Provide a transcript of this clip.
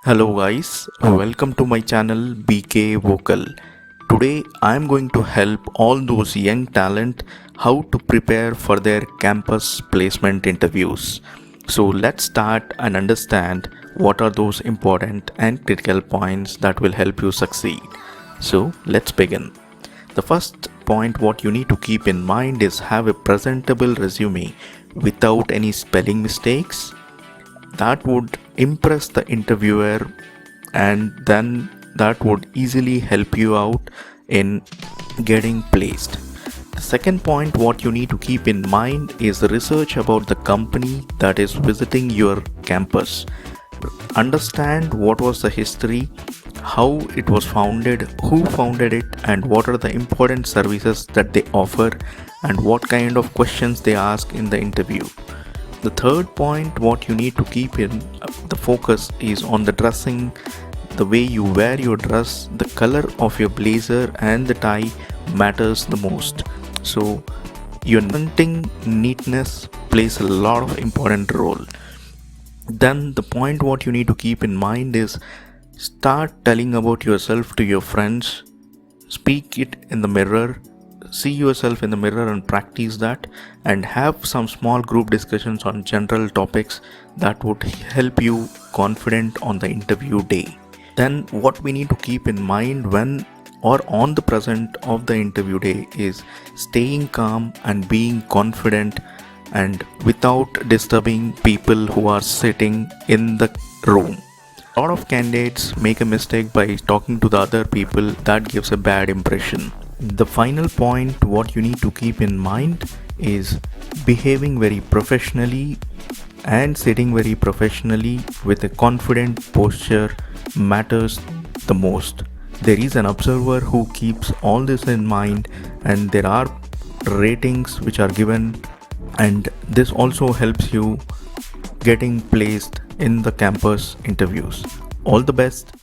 Hello guys, welcome to my channel BK Vocal. Today I am going to help all those young talent how to prepare for their campus placement interviews. So let's start and understand what are those important and critical points that will help you succeed. So let's begin. The first point what you need to keep in mind is have a presentable resume without any spelling mistakes that would impress the interviewer, and then that would easily help you out in getting placed. The second point what you need to keep in mind is research about the company that is visiting your campus. Understand what was the history, how it was founded, who founded it, and what are the important services that they offer, and what kind of questions they ask in the interview. The third point, what you need to keep in the focus is on the dressing, the way you wear your dress, the color of your blazer and the tie matters the most. So, your presenting neatness plays a lot of important role. Then the point what you need to keep in mind is start telling about yourself to your friends, speak it in the mirror, see yourself in the mirror and practice that, and have some small group discussions on general topics that would help you confident on the interview day. Then what we need to keep in mind when or on the present of the interview day is staying calm and being confident and without disturbing people who are sitting in the room. A lot of candidates make a mistake by talking to the other people, that gives a bad impression. The final point what you need to keep in mind is behaving very professionally and sitting very professionally with a confident posture matters the most. There is an observer who keeps all this in mind, and there are ratings which are given, and this also helps you getting placed in the campus interviews. All the best.